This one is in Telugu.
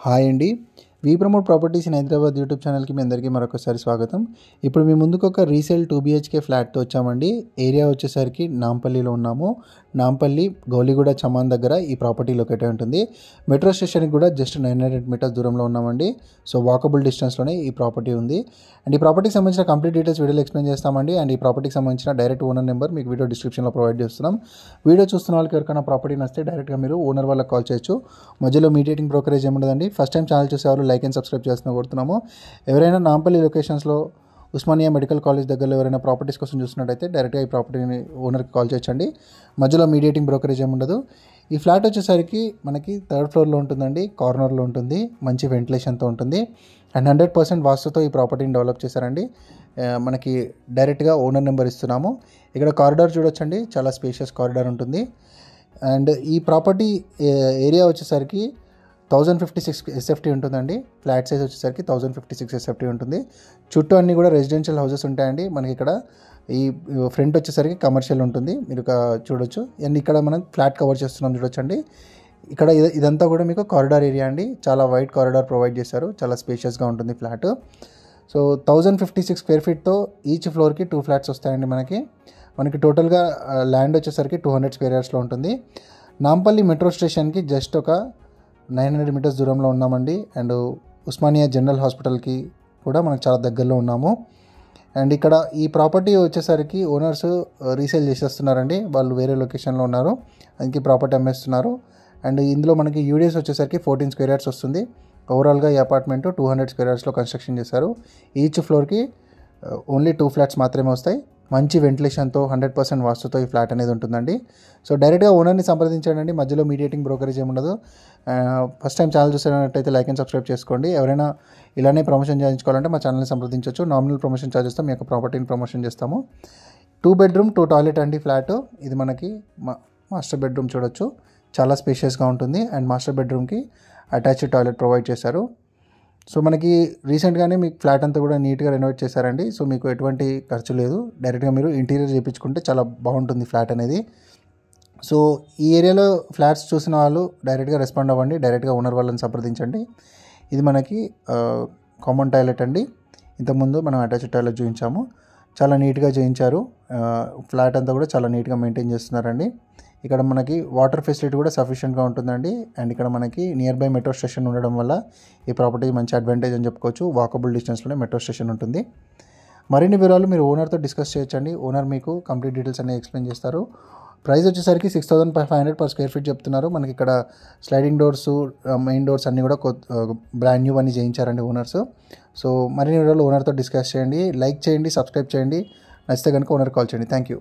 హాయ్ అండి. We promote properties in Hyderabad YouTube ఛానల్కి మీ అందరికీ మరొకసారి స్వాగతం. ఇప్పుడు మీ ముందుకు ఒక రీసేల్ 2 BHK ఫ్లాట్తో వచ్చామండి. ఏరియా వచ్చేసరికి నాంపల్లిలో ఉన్నాము. నాంపల్లి గౌలిగూడ చమాన్ దగ్గర ఈ ప్రాపర్టీ లొకేట్ అయి ఉంటుంది. మెట్రో స్టేషన్కి కూడా జస్ట్ 900 మీటర్స్ దూరంలో ఉన్నామండి. సో వాకబుల్ డిస్టెన్స్లోనే ఈ ప్రాపర్టీ ఉంది. అండ్ ఈ ప్రాపర్టీకి సంబంధించిన కంప్లీట్ డీటెయిల్స్ వీడియోలో ఎక్స్ప్లెయిన్ చేస్తామండి. అండ్ ఈ ప్రాపర్టీకి సంబంధించిన డైరెక్ట్ ఓనర్ నెంబర్ మీకు వీడియో డిస్క్రిప్షన్లో ప్రొవైడ్ చేస్తున్నాం. వీడియో చూస్తున్న వాళ్ళకి ఎవరికైనా ప్రాపర్టీ నచ్చితే డైరెక్ట్గా మీరు ఓనర్ వాళ్ళకి కాల్ చేయొచ్చు. మధ్యలో మీడియేటింగ్ బ్రోకరేజ్ ఏముండదండి. ఫస్ట్ టైం ఛానల్ చూసేవాళ్ళు లైక్ అండ్ సబ్స్క్రైబ్ చేస్తున్నా కోరుతున్నాము. ఎవరైనా నాంపల్లి లొకేషన్స్లో ఉస్మానియా మెడికల్ కాలేజ్ దగ్గరలో ఎవరైనా ప్రాపర్టీస్ కోసం చూస్తున్నట్టయితే డైరెక్ట్గా ఈ ప్రాపర్టీని ఓనర్కి కాల్ చేయొచ్చండి. మధ్యలో మీడియేటింగ్ బ్రోకరేజ్ ఏముండదు. ఈ ఫ్లాట్ వచ్చేసరికి మనకి 3rd ఫ్లోర్లో ఉంటుందండి. కార్నర్లో ఉంటుంది. మంచి వెంటిలేషన్తో ఉంటుంది. అండ్ 100% వాస్తుతో ఈ ప్రాపర్టీని డెవలప్ చేశారండి. మనకి డైరెక్ట్గా ఓనర్ నెంబర్ ఇస్తున్నాము. ఇక్కడ కారిడార్ చూడొచ్చండి. చాలా స్పేషియస్ కారిడార్ ఉంటుంది. అండ్ ఈ ప్రాపర్టీ ఏరియా వచ్చేసరికి 1056 SFT ఉంటుందండి. ఫ్లాట్ సైజ్ వచ్చేసరికి 1056 SFT ఉంటుంది. చుట్టూ అన్నీ కూడా రెసిడెన్షియల్ హౌసెస్ ఉంటాయండి. మనకి ఇక్కడ ఈ ఫ్రంట్ వచ్చేసరికి కమర్షియల్ ఉంటుంది. మీరు చూడొచ్చు. అండ్ ఇక్కడ మనం ఫ్లాట్ కవర్ చేస్తున్నాం చూడొచ్చండి. ఇక్కడ ఇదంతా కూడా మీకు కారిడార్ ఏరియా అండి. చాలా వైడ్ కారిడార్ ప్రొవైడ్ చేశారు. చాలా స్పేషియస్గా ఉంటుంది ఫ్లాట్. సో 1056 స్క్వేర్ ఫీట్తో ఈచ్ ఫ్లోర్కి 2 ఫ్లాట్స్ వస్తాయండి. మనకి టోటల్గా ల్యాండ్ వచ్చేసరికి 200 స్క్వేర్ యార్డ్స్లో ఉంటుంది. నాంపల్లి మెట్రో స్టేషన్కి జస్ట్ ఒక 900 మీటర్స్ దూరంలో ఉన్నామండి. అండ్ ఉస్మానియా జనరల్ హాస్పిటల్కి కూడా మనకు చాలా దగ్గరలో ఉన్నాము. అండ్ ఇక్కడ ఈ ప్రాపర్టీ వచ్చేసరికి ఓనర్స్ రీసేల్ చేసేస్తున్నారండి. వాళ్ళు వేరే లొకేషన్లో ఉన్నారు. అందుకే ప్రాపర్టీ అమ్మేస్తున్నారు. అండ్ ఇందులో మనకి యూడిఎస్ వచ్చేసరికి 14 స్క్వేర్ యార్డ్స్ వస్తుంది. ఓవరాల్గా ఈ అపార్ట్మెంట్ 200 స్క్వేర్ యార్డ్స్లో కన్స్ట్రక్షన్ చేశారు. ఈచ్ ఫ్లోర్కి ఓన్లీ 2 ఫ్లాట్స్ మాత్రమే వస్తాయి. మంచి వెంటిలేషన్తో 100% వాస్తుతో ఈ ఫ్లాట్ అనేది ఉంటుందండి. సో డైరెక్ట్గా ఓనర్ని సంప్రదించండి. మధ్యలో మీడియేటింగ్ బ్రోకరేజ్ ఏముండదు. ఫస్ట్ టైం ఛానల్ చూసినట్టయితే లైక్ అండ్ సబ్స్క్రైబ్ చేసుకోండి. ఎవరైనా ఇలానే ప్రమోషన్ చేయించుకోవాలంటే మా ఛానల్ని సంప్రదించవచ్చు. నామినల్ ప్రమోషన్ ఛార్జెస్తో మీ యొక్క ప్రాపర్టీని ప్రమోషన్ చేస్తాము. 2 బెడ్రూమ్ 2 టాయిలెట్ అండి ఫ్లాట్. ఇది మనకి మాస్టర్ బెడ్రూమ్ చూడొచ్చు. చాలా స్పేషియస్గా ఉంటుంది. అండ్ మాస్టర్ బెడ్రూమ్కి అటాచ్డ్ టాయిలెట్ ప్రొవైడ్ చేశారు. సో మనకి రీసెంట్గానే మీకు ఫ్లాట్ అంతా కూడా నీట్గా రెనోవేట్ చేశారండి. సో మీకు ఎటువంటి ఖర్చు లేదు. డైరెక్ట్గా మీరు ఇంటీరియర్ చేయించుకుంటే చాలా బాగుంటుంది ఫ్లాట్ అనేది. సో ఈ ఏరియాలో ఫ్లాట్స్ చూసిన వాళ్ళు డైరెక్ట్గా రెస్పాండ్ అవ్వండి. డైరెక్ట్గా ఓనర్ వాళ్ళని సంప్రదించండి. ఇది మనకి కామన్ టాయిలెట్ అండి. ఇంతకుముందు మనం అటాచ్డ్ టాయిలెట్ చూపించాము. చాలా నీట్గా చేయించారు. ఫ్లాట్ అంతా కూడా చాలా నీట్గా మెయింటైన్ చేస్తున్నారండి. ఇక్కడ మనకి వాటర్ ఫెసిలిటీ కూడా సఫిషియెంట్గా ఉంటుందండి. అండ్ ఇక్కడ మనకి నియర్ బై మెట్రో స్టేషన్ ఉండడం వల్ల ఈ ప్రాపర్టీ మంచి అడ్వాంటేజ్ అని చెప్పుకోవచ్చు. వాకబుల్ డిస్టెన్స్లోనే మెట్రో స్టేషన్ ఉంటుంది. మరిన్ని వివరాలు మీరు ఓనర్తో డిస్కస్ చేయొచ్చండి. ఓనర్ మీకు కంప్లీట్ డీటెయిల్స్ అన్ని ఎక్స్ప్లెయిన్ చేస్తారు. ప్రైస్ వచ్చేసరికి 6,500 per స్క్వేర్ ఫీట్ చెప్తున్నారు. మనకి ఇక్కడ స్లైడింగ్ డోర్స్, మెయిన్ డోర్స్ అన్నీ కూడా బ్రాండ్ న్యూ అన్నీ చేయించారండి ఓనర్స్. సో మరిన్ని వివరాలు ఓనర్తో డిస్కస్ చేయండి. లైక్ చేయండి, సబ్స్క్రైబ్ చేయండి. నచ్చితే కనుక ఓనర్ కాల్ చేయండి. Thank you.